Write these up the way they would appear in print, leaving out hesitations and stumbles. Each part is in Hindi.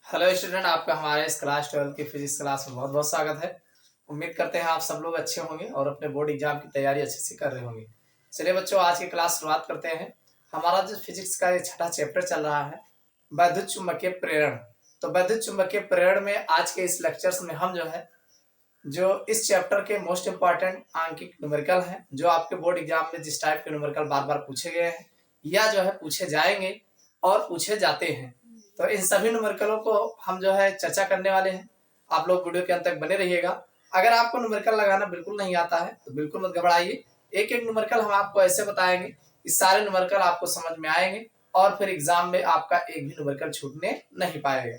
हेलो स्टूडेंट, आपका हमारे इस क्लास 12 की फिजिक्स क्लास में बहुत बहुत स्वागत है। उम्मीद करते हैं आप सब लोग अच्छे होंगे और अपने बोर्ड एग्जाम की तैयारी अच्छे से कर रहे होंगे। चलिए बच्चों, आज की क्लास शुरुआत करते हैं। हमारा जो फिजिक्स का ये छठा चैप्टर चल रहा है, वैद्युत चुंबकीय प्रेरण। तो वैद्युत चुंबकीय प्रेरण में आज के इस लेक्चर्स में हम जो इस चैप्टर के मोस्ट इंपॉर्टेंट आंकिक न्यूमेरिकल हैं, जो आपके बोर्ड एग्जाम में जिस टाइप के न्यूमेरिकल बार बार पूछे गए हैं या पूछे जाएंगे और पूछे जाते हैं, तो इन सभी न्यूमेरिकलों को हम चर्चा करने वाले हैं। आप लोग वीडियो के अंत तक बने रहिएगा। अगर आपको न्यूमेरिकल लगाना बिल्कुल नहीं आता है तो बिल्कुल मत घबराइए। एक एक न्यूमेरिकल हम आपको ऐसे बताएंगे कि सारे न्यूमेरिकल आपको समझ में आएंगे और फिर एग्जाम में आपका एक भी न्यूमेरिकल छूटने नहीं पाएगा।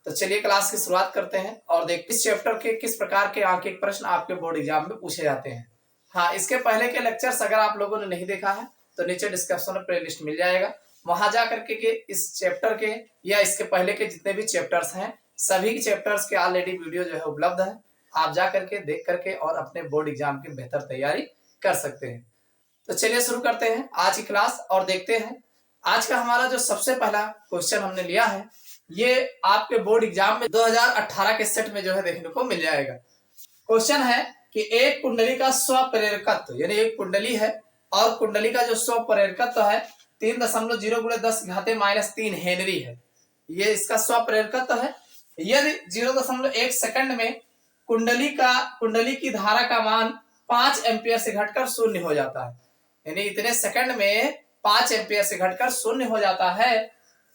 तो चलिए क्लास की शुरुआत करते हैं और देखते हैं इस चैप्टर के किस प्रकार के आंकिक प्रश्न आपके बोर्ड एग्जाम में पूछे जाते हैं। हाँ, इसके पहले के लेक्चर्स अगर आप लोगों ने नहीं देखा है तो नीचे डिस्क्रिप्शन में प्लेलिस्ट मिल जाएगा, वहां जा करके इस चैप्टर के या इसके पहले के जितने भी चैप्टर्स हैं सभी चैप्टर्स के ऑलरेडी वीडियो उपलब्ध है। आप जा करके देख करके और अपने बोर्ड एग्जाम की बेहतर तैयारी कर सकते हैं। तो चलिए शुरू करते हैं आज की क्लास और देखते हैं आज का हमारा जो सबसे पहला क्वेश्चन हमने लिया है, ये आपके बोर्ड एग्जाम में 2018 के सेट में देखने को मिल जाएगा। क्वेश्चन है कि एक कुंडली का स्वप्रेरकत्व, यानी एक कुंडली है और कुंडली का जो स्वप्रेरकत्व है 3.0 × 10⁻³ हेनरी है। ये इसका स्वप्रेरकत्व है। यदि 0.1 सेकंड में कुंडली की धारा का मान 5 एम्पियर से घटकर 0 हो जाता है, यानी इतने सेकंड में 5 एम्पियर से घटकर 0 हो जाता है,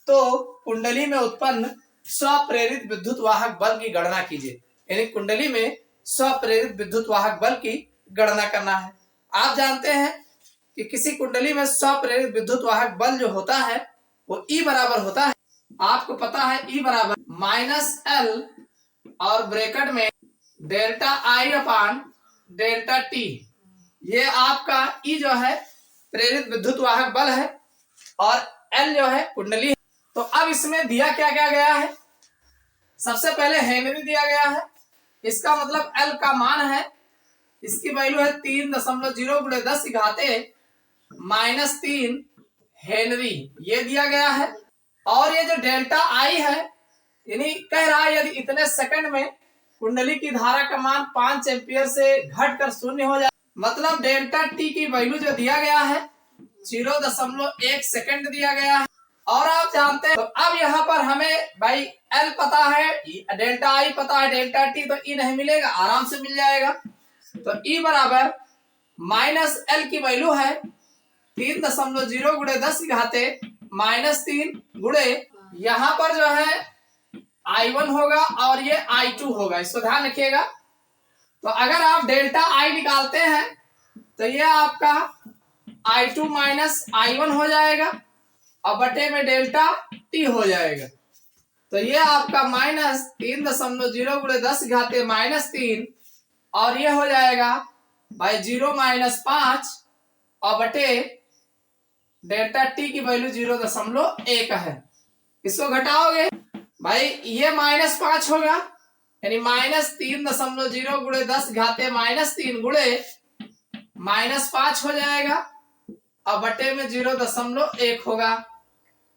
तो कुंडली में उत्पन्न स्वप्रेरित विद्युत वाहक बल की गणना कीजिए। यानी कुंडली में स्वप्रेरित विद्युत वाहक बल की गणना करना है। आप जानते हैं कि किसी कुंडली में स्वप्रेरित विद्युत वाहक बल जो होता है वो E बराबर होता है, आपको पता है E बराबर -L और ब्रैकेट में ΔI/ΔT। ये आपका E प्रेरित विद्युत वाहक बल है और L कुंडली है। तो अब इसमें दिया क्या क्या गया है, सबसे पहले हेनरी दिया गया है, इसका मतलब L का मान है, इसकी वैल्यू है 3.0 × 10⁻³ हेनरी, ये दिया गया है। और ये जो डेल्टा आई है, यानी कह रहा है यदि इतने सेकंड में कुंडली की धारा का मान 5 एम्पियर से घटकर 0 हो जाए, मतलब डेल्टा टी की वैल्यू जो दिया गया है 0.1 सेकंड दिया गया है। और आप जानते हैं, तो अब यहाँ पर हमें भाई एल पता है, डेल्टा आई पता है, डेल्टा टी तो ई नहीं मिलेगा, आराम से मिल जाएगा। तो ई बराबर -L की वैल्यू है 3.0 × 10⁻³ गुणे यहाँ पर I1 होगा और ये I2 होगा, इसको ध्यान रखिएगा। तो अगर आप डेल्टा आई निकालते हैं तो ये आपका I2 - I1 हो जाएगा और बटे में डेल्टा टी हो जाएगा। तो ये आपका -3.0 × 10⁻³ और ये हो जाएगा भाई 0 - 5 और बटे डेल्टा टी की वैल्यू 0.1 है। इसको घटाओगे भाई ये -5 होगा, यानी -3.0 × 10⁻³ गुणे -5 हो जाएगा और बटे में 0.1 होगा।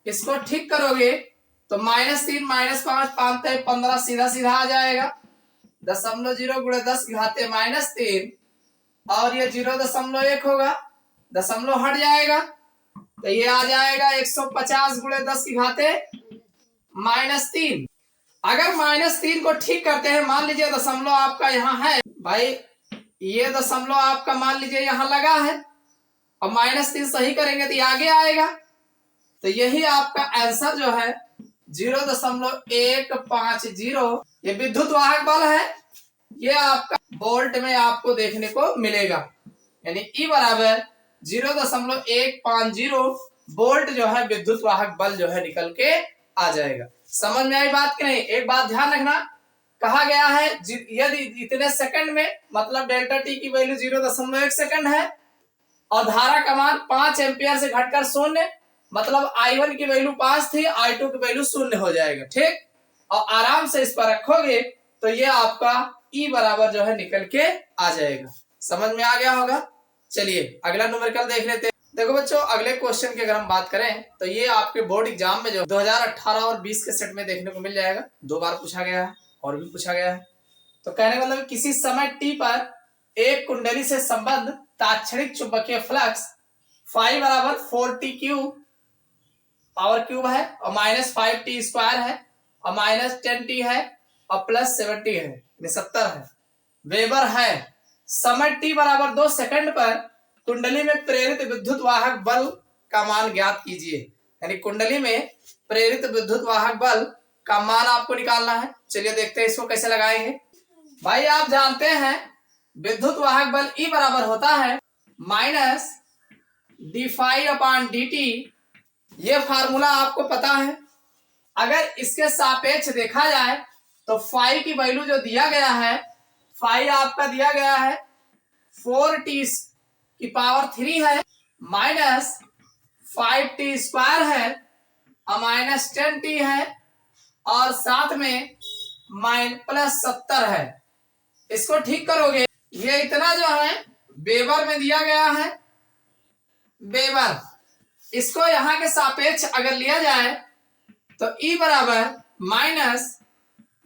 इसको ठीक करोगे तो -3 - 5 5 15 सीधा सीधा आ जाएगा, 0.0 × 10⁻³ और ये 0.1 होगा, दशमलव हट जाएगा तो ये आ जाएगा 150 × 10⁻³ अगर -3 को ठीक करते हैं, मान लीजिए दशमलव आपका यहाँ है भाई, ये दशमलव आपका मान लीजिए यहाँ लगा है और -3 सही करेंगे तो ये आगे आएगा। तो यही आपका आंसर 0.150 ये विद्युत वाहक बल है, ये आपका वोल्ट में आपको देखने को मिलेगा। यानी E बराबर 0.150 वोल्ट विद्युत वाहक बल निकल के आ जाएगा। समझ में आई बात कि नहीं? एक बात ध्यान रखना, कहा गया है यदि इतने सेकंड में, मतलब डेल्टा टी की वैल्यू 0.1 सेकंड है और धारा का मान 5 एम्पियर से घटकर 0, मतलब I1 की वैल्यू 5 थी, I2 की वैल्यू 0 हो जाएगा। ठीक, और आराम से इस पर रखोगे तो ये आपका E बराबर निकल के आ जाएगा। समझ में आ गया होगा। चलिए अगला न्यूमेरिकल देख लेते हैं। देखो बच्चों, अगले क्वेश्चन की अगर हम बात करें तो ये आपके बोर्ड एग्जाम में जो 2018 और 20 के सेट में देखने को मिल जाएगा। 2 बार पूछा गया है और भी पूछा गया है। तो कहने का मतलब किसी समय t पर एक कुंडली से संबद्ध तात्क्षणिक चुंबकीय फ्लक्स फाई बराबर 4t क्यूब पावर क्यूब है और -5t स्क्वायर है और -10t है और +70 है, 70 है, वेबर है। समय t बराबर 2 सेकंड पर कुंडली में प्रेरित विद्युत वाहक बल का मान ज्ञात कीजिए। यानी कुंडली में प्रेरित विद्युत वाहक बल का मान आपको निकालना है। चलिए देखते हैं इसको कैसे लगाएंगे। भाई आप जानते हैं विद्युत वाहक बल E बराबर होता है -d∅/dt। ये फार्मूला आपको पता है। अगर इसके सापेक्ष देखा जाए तो फाई की वैल्यू जो दिया गया है, फाई आपका दिया गया है 4t की पावर 3 है, -5t स्क्वायर है और -10t है और साथ में +70 है। इसको ठीक करोगे, ये इतना जो है वेबर में दिया गया है, वेबर। इसको यहां के सापेक्ष अगर लिया जाए तो E बराबर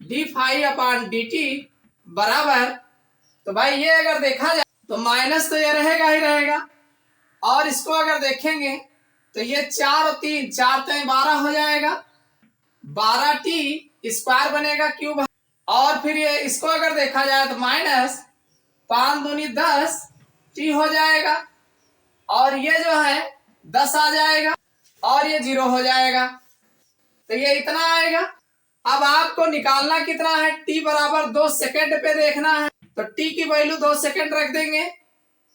-d∅/dt बराबर, तो भाई ये अगर देखा जाए तो माइनस तो ये रहेगा ही रहेगा और इसको अगर देखेंगे तो ये 4 और 3, 4 तो 12 हो जाएगा, 12t स्क्वायर बनेगा क्यूब। और फिर ये इसको अगर देखा जाए तो -5 दूनी 10t हो जाएगा और ये जो है 10 आ जाएगा और ये 0 हो जाएगा, तो ये इतना आएगा। अब आपको निकालना कितना है, t बराबर 2 सेकंड पे देखना है, तो t की वैल्यू 2 सेकंड रख देंगे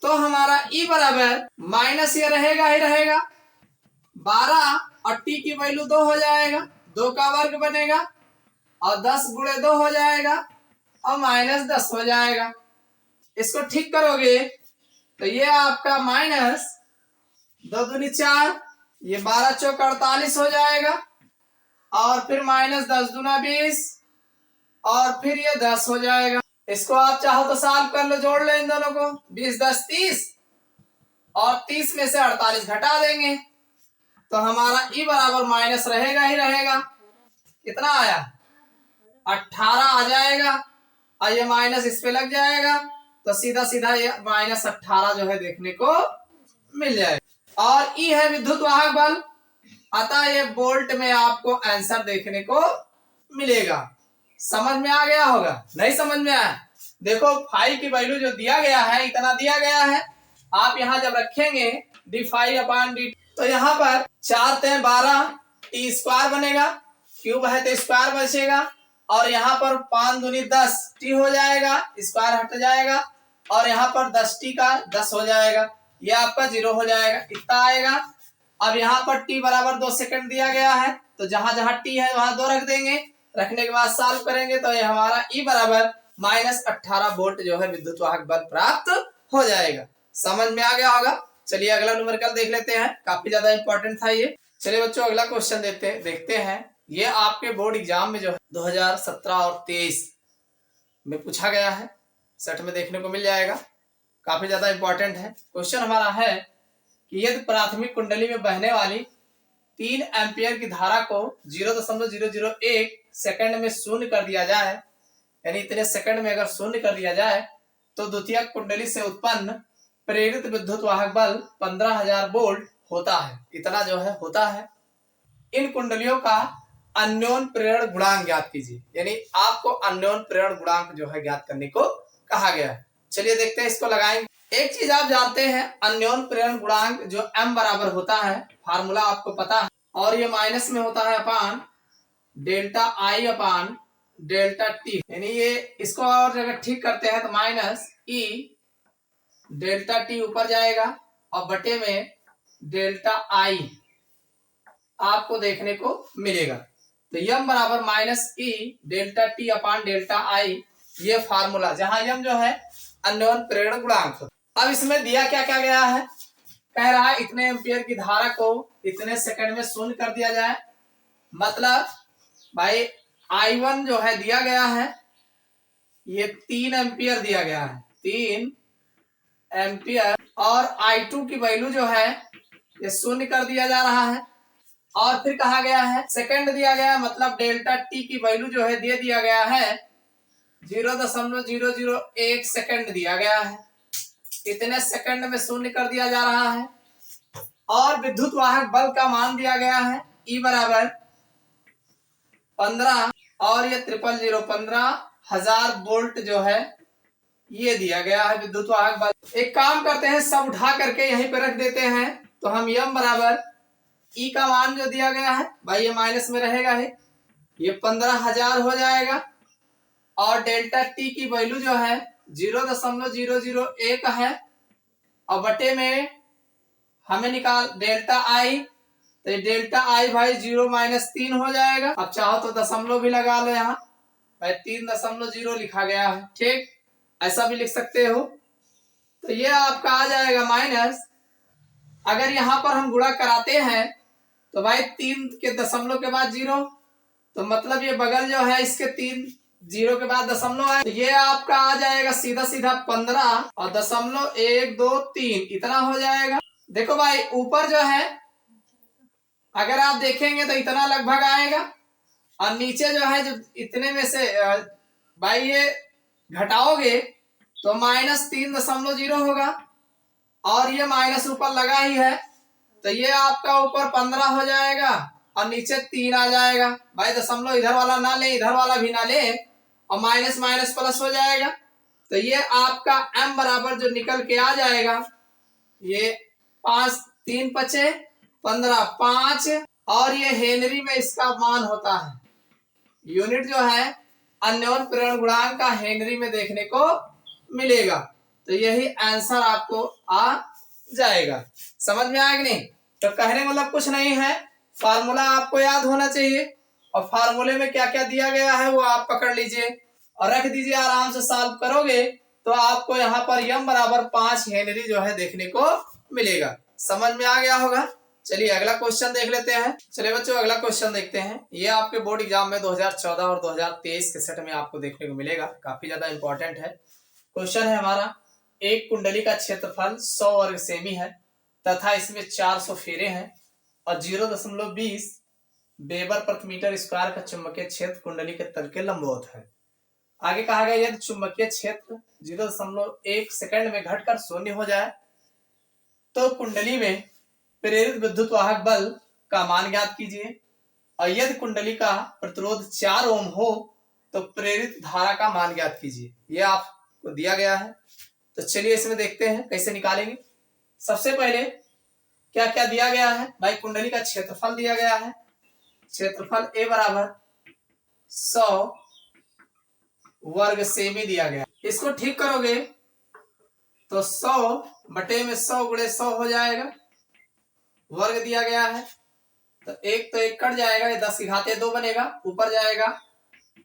तो हमारा E बराबर माइनस ये रहेगा ही रहेगा 12 और t की वैल्यू 2 हो जाएगा, 2 का वर्ग बनेगा और 10 गुणे 2 हो जाएगा और -10 हो जाएगा। इसको ठीक करोगे तो ये आपका -2 दूनी 4, ये 12 चौक 48 हो जाएगा और फिर -10 दूना 20 और फिर ये 10 हो जाएगा। इसको आप चाहो तो सॉल्व कर लो, जोड़ लो इन दोनों को, 20 10 30 और 30 में से 48 घटा देंगे तो हमारा E बराबर माइनस रहेगा ही रहेगा। कितना आया, 18 आ जाएगा और ये माइनस इस पे लग जाएगा तो सीधा सीधा ये -18 जो है देखने को मिल जाएगा। और E है विद्युत वाहक बल, अतः ये वोल्ट में आपको आंसर देखने को मिलेगा। समझ में आ गया होगा, नहीं समझ में आया? देखो फाई की वैल्यू जो दिया गया है, इतना दिया गया है। आप यहां जब रखेंगे d∅/dt तो यहाँ पर 4 × 12 t स्क्वायर बनेगा, क्यूब है तो स्क्वायर बचेगा और यहाँ पर 5 दूनी 10 t हो जाएगा, स्क्वायर हट जाएगा और यहाँ पर 10t का 10 हो जाएगा, ये आपका 0 हो जाएगा, इतना आएगा। अब यहाँ पर t बराबर 2 सेकंड दिया गया है तो जहां जहां t है वहां 2 रख देंगे, रखने के बाद सॉल्व करेंगे तो ये हमारा E बराबर -18 वोल्ट जो है विद्युत वाहक बल प्राप्त हो जाएगा। समझ में आ गया होगा। चलिए अगला न्यूमेरिकल देख लेते हैं, काफी ज्यादा इंपॉर्टेंट था ये। चलिए बच्चों अगला क्वेश्चन देखते हैं। ये आपके बोर्ड एग्जाम में जो है 2017 और 23 में पूछा गया है, सेट में देखने को मिल जाएगा, काफी ज्यादा इंपॉर्टेंट है। क्वेश्चन हमारा है कि यदि प्राथमिक कुंडली में बहने वाली 3 एम्पियर की धारा को 0.001 सेकंड में शून्य कर दिया जाए, यानी इतने सेकंड में अगर शून्य कर दिया जाए तो द्वितीयक कुंडली से उत्पन्न प्रेरित विद्युत वाहक बल 15,000 वोल्ट होता है। इतना जो है होता है। इन कुंडलियों का अन्योन प्रेरण गुणांक ज्ञात कीजिए, यानी आपको अन्योन प्रेरण गुणांक जो है ज्ञात करने को कहा गया है। चलिए देखते हैं, इसको लगाएंगे। एक चीज आप जानते हैं, अन्योन प्रेरण गुणांक जो m बराबर होता है, फार्मूला आपको पता है, और ये माइनस में होता है अपान ΔI/ΔT, यानी ये इसको और जगह ठीक करते हैं तो -E ΔT ऊपर जाएगा और बटे में ΔI आपको देखने को मिलेगा। तो m बराबर -E ΔT/ΔI, ये फार्मूला, जहां m जो है अन्योन प्रेरण गुणांक। अब इसमें दिया क्या क्या गया है, कह रहा है इतने एम्पियर की धारा को इतने सेकंड में शून्य कर दिया जाए। मतलब भाई I1 जो है दिया गया है, ये 3 एम्पियर दिया गया है, 3 एम्पियर, और I2 की वैल्यू जो है ये शून्य कर दिया जा रहा है। और फिर कहा गया है सेकंड दिया गया है, मतलब डेल्टा टी की वैल्यू जो है दे दिया गया है 0.001 सेकंड दिया गया है। इतने सेकंड में शून्य कर दिया जा रहा है। और विद्युत वाहक बल का मान दिया गया है E बराबर 15 और ये 15,000 वोल्ट जो है ये दिया गया है विद्युत वाहक बल। एक काम करते हैं, सब उठा करके यहीं पे रख देते हैं, तो हम M बराबर E का मान जो दिया गया है भाई ये माइनस में रहेगा ही, ये 15,000 हो जाएगा। और डेल्टा टी की वैल्यू जो है 0.001 है और बटे में हमें निकाल डेल्टा आई, तो डेल्टा आई भाई 0-3 हो जाएगा। अब चाहो तो दशमलव भी लगा लो, यहाँ भाई 3.0 लिखा गया है, ठीक, ऐसा भी लिख सकते हो। तो ये आपका आ जाएगा माइनस, अगर यहाँ पर हम गुणा कराते हैं तो भाई 3 के दशमलव के बाद 0, तो मतलब ये बगल जो है इसके 3 0 के बाद दशमलव है, तो ये आपका आ जाएगा सीधा सीधा 15 और 0.123 इतना हो जाएगा। देखो भाई ऊपर जो है अगर आप देखेंगे तो इतना लगभग आएगा और नीचे जो है जो इतने में से भाई ये घटाओगे तो -3.0 होगा और ये माइनस ऊपर लगा ही है, तो ये आपका ऊपर 15 हो जाएगा और नीचे 3 आ जाएगा। भाई दशमलव इधर वाला ना ले, इधर वाला भी ना ले और माइनस माइनस प्लस हो जाएगा, तो ये आपका M बराबर जो निकल के आ जाएगा ये 5 3 5 15 5 और ये हेनरी में इसका मान होता है। यूनिट जो है अन्योन प्रेरण गुणांक का हेनरी में देखने को मिलेगा, तो यही आंसर आपको आ जाएगा। समझ में आया कि नहीं? तो कहने मतलब कुछ नहीं है, फार्मूला आपको याद होना चाहिए और फार्मूले में क्या क्या दिया गया है वो आप पकड़ लीजिए और रख दीजिए, आराम से सॉल्व करोगे तो आपको यहाँ पर M बराबर 5 हेनरी जो है देखने को मिलेगा। समझ में आ गया होगा। चलिए अगला क्वेश्चन देख लेते हैं। चलिए बच्चों अगला क्वेश्चन देखते हैं। ये आपके बोर्ड एग्जाम में 2014 और 2023 के सेट में आपको देखने को मिलेगा, काफी ज्यादा इंपॉर्टेंट है। क्वेश्चन है हमारा, एक कुंडली का क्षेत्रफल 100 वर्ग सेमी है तथा इसमें 400 फेरे हैं और 0.20 वेबर प्रति मीटर स्क्वायर का चुंबकीय क्षेत्र कुंडली के तल के लंबवत है। आगे कहा गया यदि चुंबकीय क्षेत्र 0.1 सेकंड में घटकर शून्य हो जाए तो कुंडली में प्रेरित विद्युत वाहक बल का मान ज्ञात कीजिए, और यदि कुंडली का प्रतिरोध 4 ओम हो तो प्रेरित धारा का मान ज्ञात कीजिए। यह आपको दिया गया है, तो चलिए इसमें देखते हैं कैसे निकालेंगे। सबसे पहले क्या क्या दिया गया है भाई, कुंडली का क्षेत्रफल दिया गया है, क्षेत्रफल A बराबर 100 वर्ग सेमी दिया गया। इसको ठीक करोगे तो 100 बटे में 100 गुणे 100 हो जाएगा, वर्ग दिया गया है तो एक कट जाएगा, ये 10 की घाते 2 बनेगा, ऊपर जाएगा,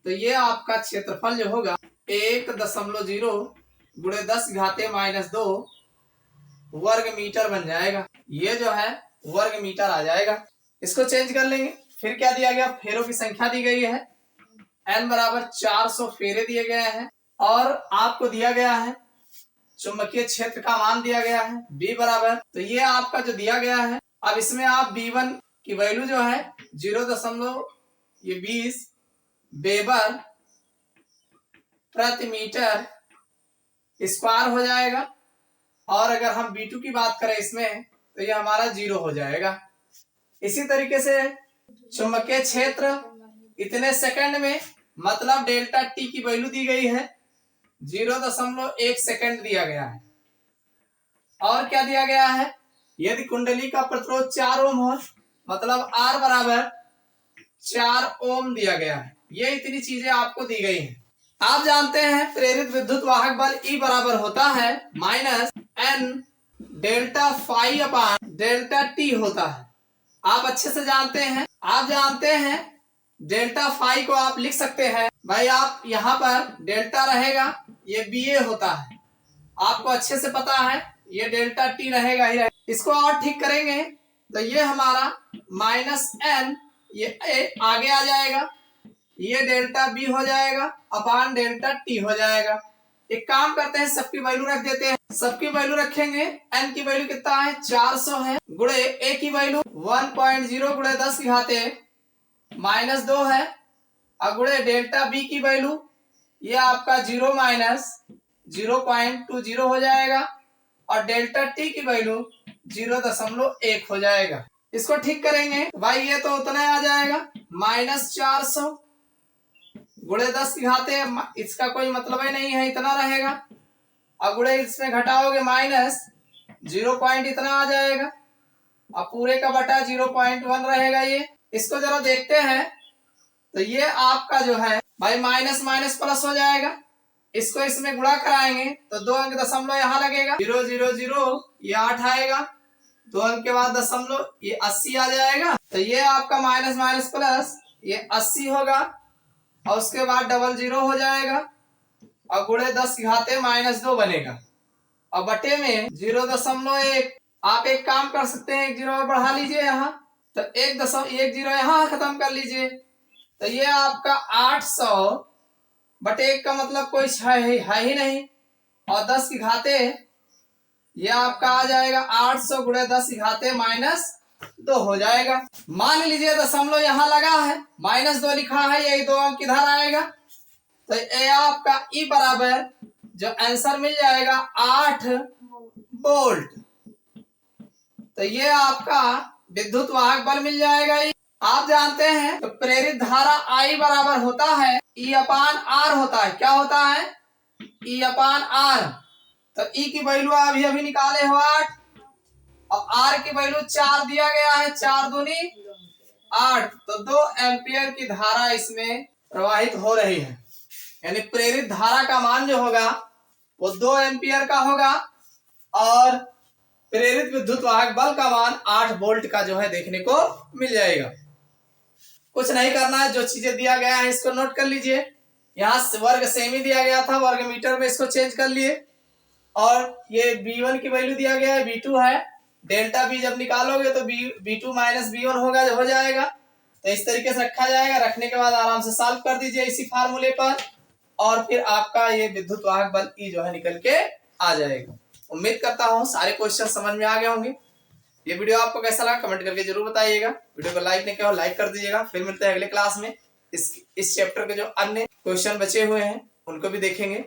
तो ये आपका क्षेत्रफल जो होगा 1.0 गुणे 10 घाते -2 वर्ग मीटर बन जाएगा। ये जो है वर्ग मीटर आ जाएगा। इसको चेंज कर लेंगे। फिर क्या दिया गया, फेरों की संख्या दी गई है, N बराबर 400 फेरे दिए गए हैं और आपको दिया गया है चुंबकीय क्षेत्र का मान दिया गया है B बराबर, तो ये आपका जो दिया गया है, अब इसमें आप B1 की वैल्यू जो है 0.20 वेबर प्रति मीटर स्क्वायर हो जाएगा और अगर हम B2 की बात करें इसमें तो ये हमारा 0 हो जाएगा। इसी तरीके से चुंबकीय क्षेत्र इतने सेकंड में, मतलब डेल्टा टी की वैल्यू दी गई है 0.1 सेकंड दिया गया है। और क्या दिया गया है, यदि कुंडली का प्रतिरोध 4 ओम हो मतलब R बराबर 4 ओम दिया गया है। ये इतनी चीजें आपको दी गई हैं। आप जानते हैं प्रेरित विद्युत वाहक बल E बराबर होता है -N डेल्टा फाई अपान डेल्टा टी होता है। आप अच्छे से जानते हैं, आप जानते हैं डेल्टा फाई को आप लिख सकते हैं भाई, आप यहाँ पर डेल्टा रहेगा, ये BA होता है, आपको अच्छे से पता है, ये डेल्टा टी रहेगा ही रहेगा। इसको और ठीक करेंगे तो ये हमारा -N ये A आगे आ जाएगा, ये डेल्टा B हो जाएगा अपान डेल्टा T हो जाएगा। एक काम करते हैं, सबकी वैल्यू रख देते हैं। सबकी वैल्यू रखेंगे, N की वैल्यू कितना है 400 है गुणे ए की वैल्यू 1.0 गुणे 10 की घाते -2 है, और गुणे डेल्टा बी की वैल्यू ये आपका 0 माइनस 0.20 हो जाएगा, और डेल्टा टी की वैल्यू 0.1 हो जाएगा। इसको ठीक करेंगे तो भाई ये तो उतना आ जाएगा -400 गुणे 10 की घाते, इसका कोई मतलब ही नहीं है, इतना रहेगा, और गुणे इसमें घटाओगे माइनस 0 पॉइंट इतना आ जाएगा, और पूरे का बटा 0.1 रहेगा। ये इसको जरा देखते हैं तो ये आपका जो है भाई माइनस माइनस प्लस हो जाएगा, इसको इसमें गुणा कराएंगे तो 2 अंक दशमलव यहाँ लगेगा, 0 0 0 ये 8 आएगा, 2 अंक के बाद दशमलव ये 80 आ जाएगा। तो ये आपका माइनस माइनस प्लस ये 80 होगा, और उसके बाद डबल 0 हो जाएगा, और गुणे 10 की घाते -2 बनेगा, और बटे में 0.1। आप एक काम कर सकते हैं, 1 0 बढ़ा लीजिए यहाँ, तो 1 0 यहाँ खत्म कर लीजिए, तो ये आपका 800 बटे 1 का मतलब कोई है ही नहीं, और 10 की घाते ये आपका आ जाएगा 800 गुणे 10 की घाते -2 हो जाएगा। मान लीजिए दशमलव यहाँ लगा है, -2 लिखा है, यही 2 अंक किधर आएगा, तो ये आपका ई बराबर जो आंसर मिल जाएगा 8 वोल्ट। तो ये आपका विद्युत वाहक बल मिल जाएगा। आप जानते हैं तो प्रेरित धारा I बराबर होता है E/R होता है। क्या होता है? E/R। तो E की वैल्यू अभी निकाले हो 8, और R की वैल्यू 4 दिया गया है, 4 दूनी 8, तो 2 एम्पियर की धारा इसमें प्रवाहित हो रही है, यानी प्रेरित धारा का मान जो होगा वो 2 एम्पियर का होगा, और प्रेरित विद्युत वाहक बल का मान 8 वोल्ट का जो है देखने को मिल जाएगा। कुछ नहीं करना है, जो चीजें दिया गया है इसको नोट कर लीजिए। यहाँ वर्ग सेमी दिया गया था, वर्ग मीटर में इसको चेंज कर लिए, और ये B1 की वैल्यू दिया गया है, B2 है, डेल्टा बी जब निकालोगे तो B2 माइनस B1 होगा, हो जाएगा। तो इस तरीके से रखा जाएगा, रखने के बाद आराम से सॉल्व कर दीजिए इसी फार्मूले पर, और फिर आपका ये विद्युत वाहक बल ई जो है निकल के आ जाएगा। उम्मीद करता हूँ सारे क्वेश्चन समझ में आ गए होंगे। ये वीडियो आपको कैसा लगा कमेंट करके जरूर बताइएगा। वीडियो को लाइक नहीं किया हो लाइक कर दीजिएगा। फिर मिलते हैं अगले क्लास में। इस चैप्टर के जो अन्य क्वेश्चन बचे हुए हैं उनको भी देखेंगे।